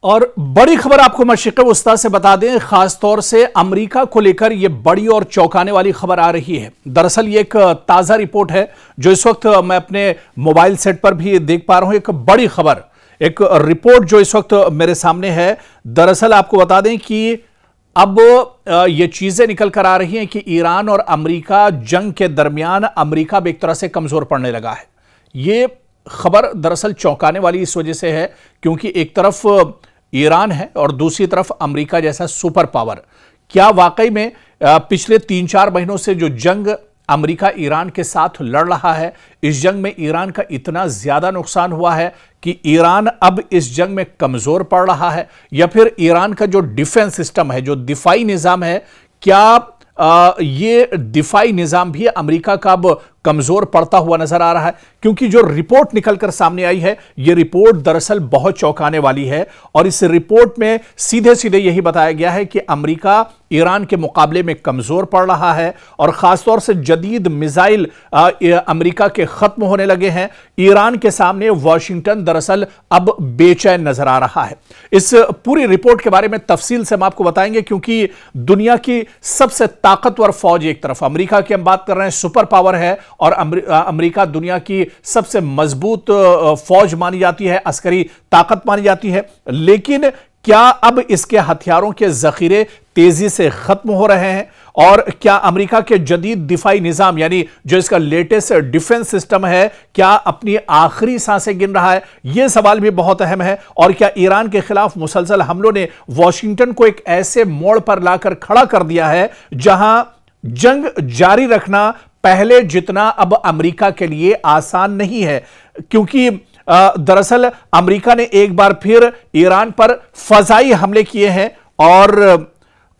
और बड़ी खबर आपको मशरिक़ वस्ता से बता दें, खास तौर से अमेरिका को लेकर यह बड़ी और चौंकाने वाली खबर आ रही है। दरअसल ये एक ताज़ा रिपोर्ट है जो इस वक्त मैं अपने मोबाइल सेट पर भी देख पा रहा हूं। एक बड़ी खबर, एक रिपोर्ट जो इस वक्त मेरे सामने है। दरअसल आपको बता दें कि अब ये चीजें निकल कर आ रही हैं कि ईरान और अमेरिका जंग के दरमियान अमेरिका भी एक तरह से कमजोर पड़ने लगा है। ये खबर दरअसल चौंकाने वाली इस वजह से है क्योंकि एक तरफ ईरान है और दूसरी तरफ अमेरिका जैसा सुपर पावर। क्या वाकई में पिछले 3-4 महीनों से जो जंग अमेरिका ईरान के साथ लड़ रहा है, इस जंग में ईरान का इतना ज्यादा नुकसान हुआ है कि ईरान अब इस जंग में कमजोर पड़ रहा है, या फिर ईरान का जो डिफेंस सिस्टम है, जो दिफाई निजाम है, क्या ये दिफाई निजाम भी अमेरिका का अब कमजोर पड़ता हुआ नजर आ रहा है? क्योंकि जो रिपोर्ट निकलकर सामने आई है, यह रिपोर्ट दरअसल बहुत चौंकाने वाली है और इस रिपोर्ट में सीधे सीधे यही बताया गया है कि अमेरिका ईरान के मुकाबले में कमजोर पड़ रहा है और खासतौर से जदीद मिसाइल अमेरिका के खत्म होने लगे हैं। ईरान के सामने वाशिंगटन दरअसल अब बेचैन नजर आ रहा है। इस पूरी रिपोर्ट के बारे में तफसील से हम आपको बताएंगे क्योंकि दुनिया की सबसे ताकतवर फौज एक तरफ अमेरिका की हम बात कर रहे हैं, सुपर पावर है, और अमेरिका दुनिया की सबसे मजबूत फौज मानी जाती है, अस्करी ताकत मानी जाती है। लेकिन क्या अब इसके हथियारों के जखीरे तेजी से खत्म हो रहे हैं और क्या अमेरिका के जदीद दिफाई निजाम यानी जो इसका लेटेस्ट डिफेंस सिस्टम है, क्या अपनी आखिरी सांसें गिन रहा है? यह सवाल भी बहुत अहम है। और क्या ईरान के खिलाफ मुसलसल हमलों ने वॉशिंगटन को एक ऐसे मोड़ पर लाकर खड़ा कर दिया है जहां जंग जारी रखना पहले जितना अब अमेरिका के लिए आसान नहीं है? क्योंकि दरअसल अमेरिका ने एक बार फिर ईरान पर फजाई हमले किए हैं और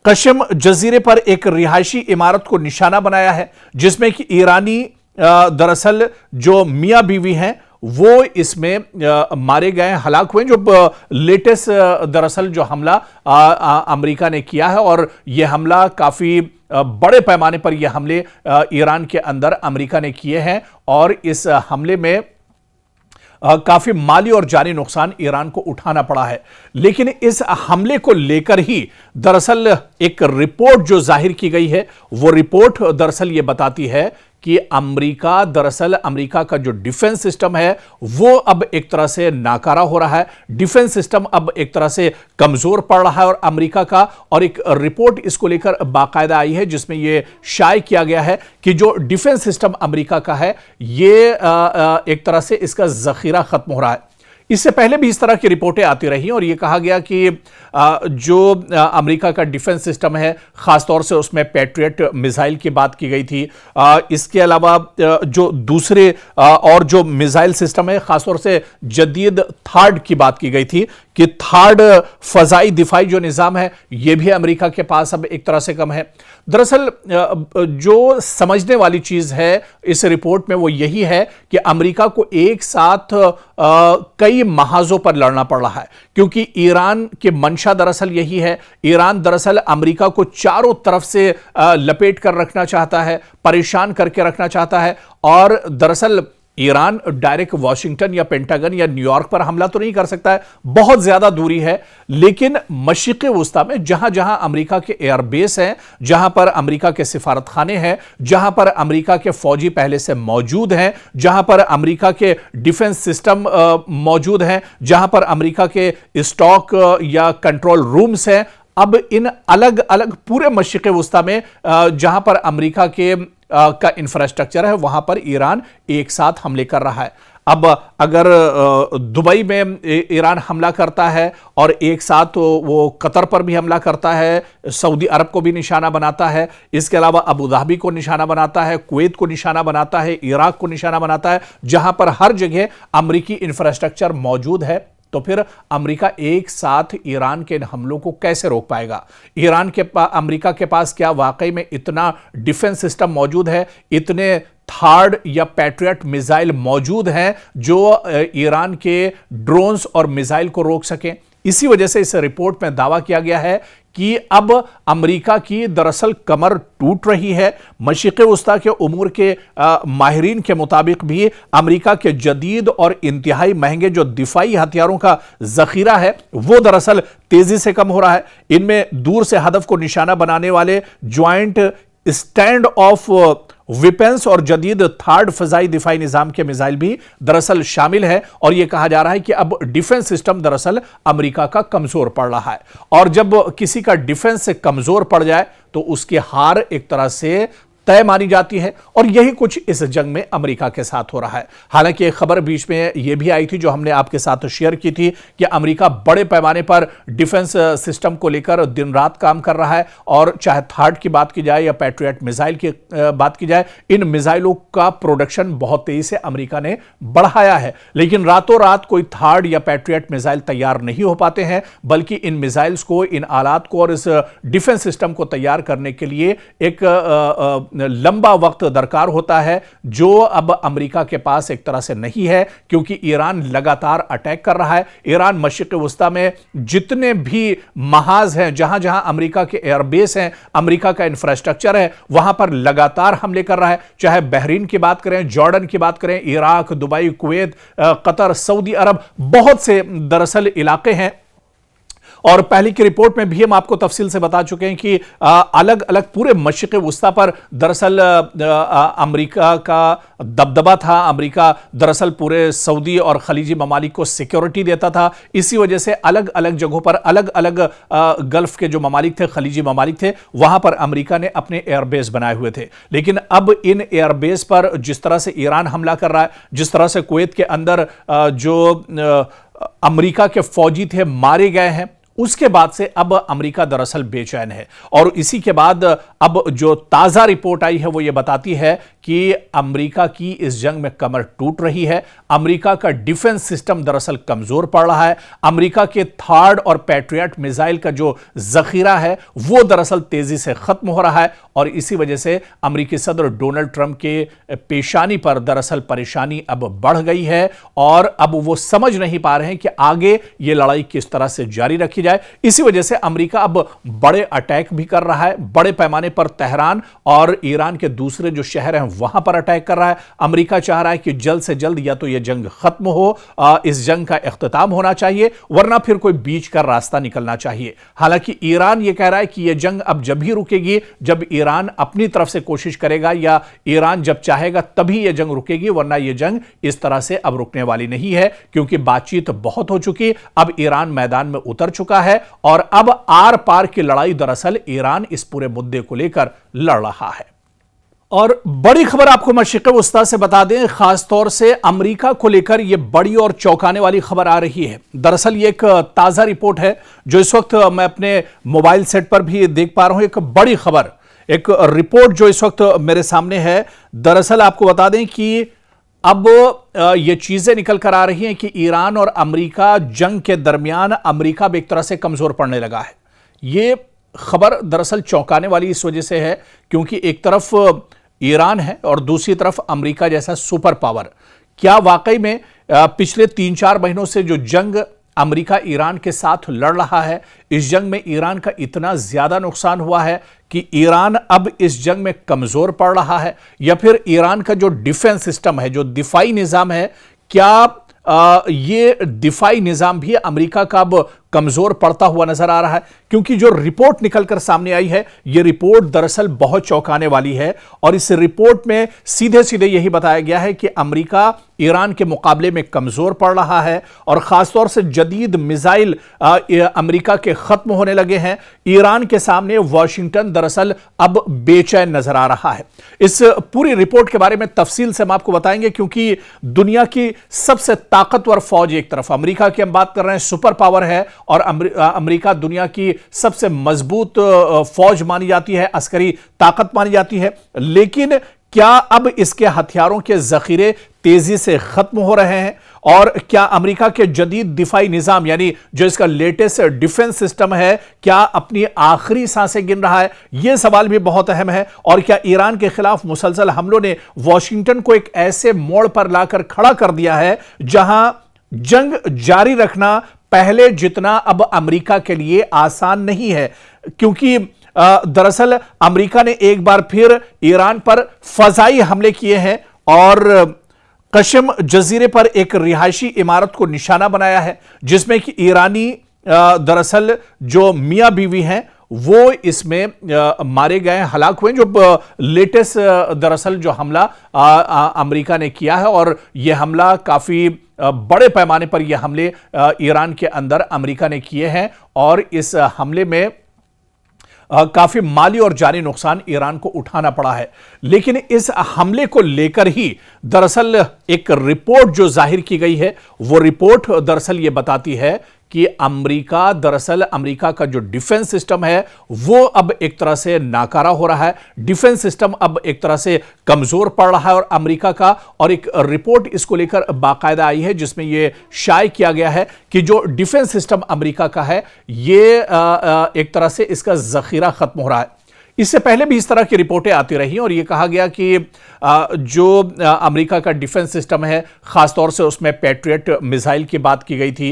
कशम जजीरे पर एक रिहायशी इमारत को निशाना बनाया है जिसमें कि ईरानी दरअसल जो मियां बीवी हैं वो इसमें मारे गए, हलाक हुए। जो लेटेस्ट दरअसल जो हमला अमेरिका ने किया है और यह हमला काफी बड़े पैमाने पर यह हमले ईरान के अंदर अमेरिका ने किए हैं और इस हमले में काफी माली और जानी नुकसान ईरान को उठाना पड़ा है। लेकिन इस हमले को लेकर ही दरअसल एक रिपोर्ट जो जाहिर की गई है, वो रिपोर्ट दरअसल ये बताती है कि अमेरिका का जो डिफेंस सिस्टम है वो अब एक तरह से नाकारा हो रहा है। डिफेंस सिस्टम अब एक तरह से कमजोर पड़ रहा है और अमेरिका का, और एक रिपोर्ट इसको लेकर बाकायदा आई है जिसमें यह शाये किया गया है कि जो डिफेंस सिस्टम अमेरिका का है ये एक तरह से इसका जखीरा खत्म हो रहा है। इससे पहले भी इस तरह की रिपोर्टें आती रही और यह कहा गया कि जो अमेरिका का डिफेंस सिस्टम है, खासतौर से उसमें पैट्रियट मिसाइल की बात की गई थी। इसके अलावा जो दूसरे और जो मिसाइल सिस्टम है, खासतौर से जदीद थार्ड की बात की गई थी कि थार्ड फजाई दिफाई जो निज़ाम है यह भी अमेरिका के पास अब एक तरह से कम है। दरअसल जो समझने वाली चीज है इस रिपोर्ट में वो यही है कि अमेरिका को एक साथ कई महाजों पर लड़ना पड़ रहा है क्योंकि ईरान के मंशा दरअसल यही है। ईरान दरअसल अमेरिका को चारों तरफ से लपेट कर रखना चाहता है, परेशान करके रखना चाहता है। और दरअसल ईरान डायरेक्ट वॉशिंगटन या पेंटागन या न्यूयॉर्क पर हमला तो नहीं कर सकता है, बहुत ज्यादा दूरी है। लेकिन मशरिक़ वस्ता में जहां जहां अमेरिका के एयरबेस हैं, जहां पर अमेरिका के सिफारत खाने हैं, जहां पर अमेरिका के फौजी पहले से मौजूद हैं, जहां पर अमेरिका के डिफेंस सिस्टम मौजूद हैं, जहां पर अमेरिका के स्टॉक या कंट्रोल रूम्स हैं, अब इन अलग अलग पूरे मशरिक़ वस्ता में जहां पर अमेरिका के का इंफ्रास्ट्रक्चर है वहां पर ईरान एक साथ हमले कर रहा है। अब अगर दुबई में ईरान हमला करता है और एक साथ वो कतर पर भी हमला करता है, सऊदी अरब को भी निशाना बनाता है, इसके अलावा अबू धाबी को निशाना बनाता है, कुवैत को निशाना बनाता है, इराक को निशाना बनाता है, जहां पर हर जगह अमेरिकी इंफ्रास्ट्रक्चर मौजूद है, तो फिर अमेरिका एक साथ ईरान के हमलों को कैसे रोक पाएगा? अमेरिका के पास क्या वाकई में इतना डिफेंस सिस्टम मौजूद है, इतने थार्ड या पैट्रियट मिसाइल मौजूद हैं जो ईरान के ड्रोन्स और मिसाइल को रोक सकें? इसी वजह से इस रिपोर्ट में दावा किया गया है कि अब अमेरिका की दरअसल कमर टूट रही है। मशरिक़ वस्ता के उमूर के माहिरीन के मुताबिक भी अमेरिका के जदीद और इंतहाई महंगे जो दिफाई हथियारों का जखीरा है वो दरअसल तेजी से कम हो रहा है। इनमें दूर से हदफ को निशाना बनाने वाले ज्वाइंट स्टैंड ऑफ वेपन्स और जदीद थर्ड फजाई दिफाई निजाम के मिसाइल भी दरअसल शामिल है। और यह कहा जा रहा है कि अब डिफेंस सिस्टम दरअसल अमेरिका का कमजोर पड़ रहा है, और जब किसी का डिफेंस कमजोर पड़ जाए तो उसकी हार एक तरह से तय मानी जाती है, और यही कुछ इस जंग में अमेरिका के साथ हो रहा है। हालांकि एक खबर बीच में यह भी आई थी जो हमने आपके साथ शेयर की थी कि अमेरिका बड़े पैमाने पर डिफेंस सिस्टम को लेकर दिन रात काम कर रहा है, और चाहे थर्ड की बात की जाए या पैट्रियट मिसाइल की बात की जाए, इन मिसाइलों का प्रोडक्शन बहुत तेजी से अमेरिका ने बढ़ाया है। लेकिन रातों रात कोई थर्ड या पैट्रियट मिसाइल तैयार नहीं हो पाते हैं, बल्कि इन मिसाइल्स को, इन आलात को और इस डिफेंस सिस्टम को तैयार करने के लिए एक लंबा वक्त दरकार होता है, जो अब अमेरिका के पास एक तरह से नहीं है, क्योंकि ईरान लगातार अटैक कर रहा है। ईरान मशरिक़ वस्ता में जितने भी महाज हैं, जहां जहां अमेरिका के एयरबेस हैं, अमेरिका का इंफ्रास्ट्रक्चर है, वहां पर लगातार हमले कर रहा है। चाहे बहरीन की बात करें, जॉर्डन की बात करें, Iraq, Dubai, Kuwait, Qatar, Saudi Arabia, बहुत से दरअसल इलाके हैं। और पहले की रिपोर्ट में भी हम आपको तफसील से बता चुके हैं कि अलग अलग पूरे मशरिक़ वस्ता पर दरअसल अमेरिका का दबदबा था। अमेरिका दरअसल पूरे सऊदी और खलीजी ममालिक को सिक्योरिटी देता था। इसी वजह से अलग अलग जगहों पर, अलग अलग गल्फ के जो ममालिक थे, खलीजी ममालिक थे, वहां पर अमेरिका ने अपने एयरबेस बनाए हुए थे। लेकिन अब इन एयरबेस पर जिस तरह से ईरान हमला कर रहा है, जिस तरह से कुवैत के अंदर जो अमेरिका के फौजी थे मारे गए हैं, उसके बाद से अब अमेरिका दरअसल बेचैन है। और इसी के बाद अब जो ताजा रिपोर्ट आई है वो ये बताती है कि अमेरिका की इस जंग में कमर टूट रही है। अमेरिका का डिफेंस सिस्टम दरअसल कमजोर पड़ रहा है। अमेरिका के थर्ड और पैट्रियट मिसाइल का जो जखीरा है वो दरअसल तेजी से खत्म हो रहा है, और इसी वजह से अमेरिकी सदर डोनाल्ड ट्रंप के पेशानी पर दरअसल परेशानी अब बढ़ गई है, और अब वो समझ नहीं पा रहे हैं कि आगे ये लड़ाई किस तरह से जारी रखी जाए। इसी वजह से अमेरिका अब बड़े अटैक भी कर रहा है, बड़े पैमाने पर तेहरान और ईरान के दूसरे जो शहर हैं वहां पर अटैक कर रहा है। अमेरिका चाह रहा है कि जल्द से जल्द या तो यह जंग खत्म हो, इस जंग का इख्तिताम होना चाहिए, वरना फिर कोई बीच का रास्ता निकलना चाहिए। हालांकि ईरान यह कह रहा है कि यह जंग अब जब ही रुकेगी जब ईरान अपनी तरफ से कोशिश करेगा, या ईरान जब चाहेगा तभी यह जंग रुकेगी, वरना यह जंग इस तरह से अब रुकने वाली नहीं है, क्योंकि बातचीत बहुत हो चुकी। अब ईरान मैदान में उतर चुका है, और अब आर पार की लड़ाई दरअसल ईरान इस पूरे मुद्दे को लेकर लड़ रहा है। और बड़ी खबर आपको मशरिक़ वस्ता से बता दें, खासतौर से अमेरिका को लेकर यह बड़ी और चौंकाने वाली खबर आ रही है। दरअसल ये एक ताजा रिपोर्ट है जो इस वक्त मैं अपने मोबाइल सेट पर भी देख पा रहा हूं। एक बड़ी खबर, एक रिपोर्ट जो इस वक्त मेरे सामने है। दरअसल आपको बता दें कि अब ये चीजें निकल कर आ रही हैं कि ईरान और अमेरिका जंग के दरमियान अमेरिका भी एक तरह से कमजोर पड़ने लगा है। ये खबर दरअसल चौंकाने वाली इस वजह से है क्योंकि एक तरफ ईरान है और दूसरी तरफ अमेरिका जैसा सुपर पावर। क्या वाकई में पिछले 3-4 महीनों से जो जंग अमेरिका ईरान के साथ लड़ रहा है, इस जंग में ईरान का इतना ज्यादा नुकसान हुआ है कि ईरान अब इस जंग में कमजोर पड़ रहा है, या फिर ईरान का जो डिफेंस सिस्टम है, जो दिफाई निजाम है, क्या ये दिफाई निजाम भी अमेरिका का अब कमजोर पड़ता हुआ नजर आ रहा है? क्योंकि जो रिपोर्ट निकलकर सामने आई है, यह रिपोर्ट दरअसल बहुत चौंकाने वाली है, और इस रिपोर्ट में सीधे सीधे यही बताया गया है कि अमेरिका ईरान के मुकाबले में कमजोर पड़ रहा है, और खासतौर से जदीद मिसाइल अमेरिका के खत्म होने लगे हैं। ईरान के सामने वॉशिंगटन दरअसल अब बेचैन नजर आ रहा है। इस पूरी रिपोर्ट के बारे में तफसील से हम आपको बताएंगे, क्योंकि दुनिया की सबसे ताकतवर फौज एक तरफ अमेरिका की हम बात कर रहे हैं, सुपर पावर है, और अमेरिका दुनिया की सबसे मजबूत फौज मानी जाती है, अस्करी ताकत मानी जाती है। लेकिन क्या अब इसके हथियारों के जखीरे तेजी से खत्म हो रहे हैं, और क्या अमेरिका के जदीद दिफाई निजाम यानी जो इसका लेटेस्ट डिफेंस सिस्टम है, क्या अपनी आखिरी सांसें गिन रहा है? यह सवाल भी बहुत अहम है। और क्या ईरान के खिलाफ मुसलसल हमलों ने वॉशिंगटन को एक ऐसे मोड़ पर लाकर खड़ा कर दिया है जहां जंग जारी रखना पहले जितना अब अमेरिका के लिए आसान नहीं है, क्योंकि दरअसल अमेरिका ने एक बार फिर ईरान पर फजाई हमले किए हैं और कशम जजीरे पर एक रिहायशी इमारत को निशाना बनाया है, जिसमें कि ईरानी दरअसल जो मियां बीवी हैं वो इसमें मारे गए, हलाक हुए। जो लेटेस्ट दरअसल जो हमला अमेरिका ने किया है, और यह हमला काफी बड़े पैमाने पर यह हमले ईरान के अंदर अमेरिका ने किए हैं, और इस हमले में काफी माली और जानी नुकसान ईरान को उठाना पड़ा है। लेकिन इस हमले को लेकर ही दरअसल एक रिपोर्ट जो जाहिर की गई है, वो रिपोर्ट दरअसल ये बताती है कि अमेरिका का जो डिफेंस सिस्टम है वो अब एक तरह से नाकारा हो रहा है, डिफेंस सिस्टम अब एक तरह से कमजोर पड़ रहा है और अमेरिका का। और एक रिपोर्ट इसको लेकर बाकायदा आई है जिसमें यह शाये किया गया है कि जो डिफेंस सिस्टम अमेरिका का है ये एक तरह से इसका जखीरा खत्म हो रहा है। इससे पहले भी इस तरह की रिपोर्टें आती रही और यह कहा गया कि जो अमेरिका का डिफेंस सिस्टम है, खासतौर से उसमें पैट्रियट मिसाइल की बात की गई थी।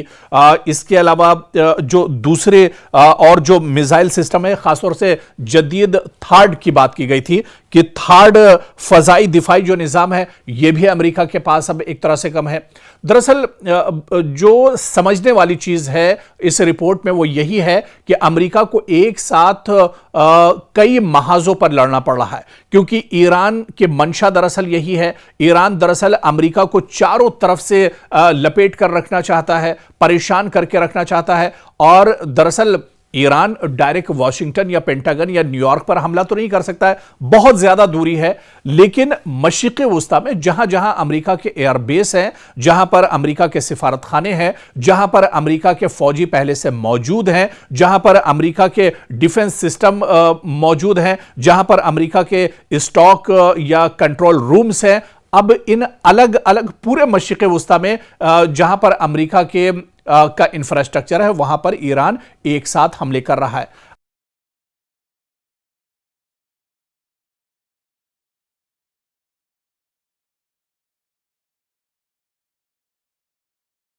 इसके अलावा जो दूसरे और जो मिसाइल सिस्टम है, खासतौर से जदीद थार्ड की बात की गई थी कि थार्ड फजाई दिफाई जो निज़ाम है यह भी अमेरिका के पास अब एक तरह से कम है। दरअसल जो समझने वाली चीज है इस रिपोर्ट में वो यही है कि अमेरिका को एक साथ कई महाजों पर लड़ना पड़ रहा है, क्योंकि ईरान की मंशा दरअसल यही है। ईरान दरअसल अमेरिका को चारों तरफ से लपेट कर रखना चाहता है, परेशान करके रखना चाहता है। और दरअसल ईरान डायरेक्ट वॉशिंगटन या पेंटागन या न्यूयॉर्क पर हमला तो नहीं कर सकता है, बहुत ज्यादा दूरी है। लेकिन मशरिक़ वुस्ता में जहां जहां अमेरिका के एयरबेस हैं, जहां पर अमेरिका के सिफारतखाने हैं, जहां पर अमेरिका के फौजी पहले से मौजूद हैं, जहां पर अमेरिका के डिफेंस सिस्टम मौजूद हैं, जहां पर अमेरिका के स्टॉक या कंट्रोल रूम्स हैं, अब इन अलग अलग पूरे मशरिक़ वुस्ता में जहां पर अमेरिका के का इंफ्रास्ट्रक्चर है वहां पर ईरान एक साथ हमले कर रहा है।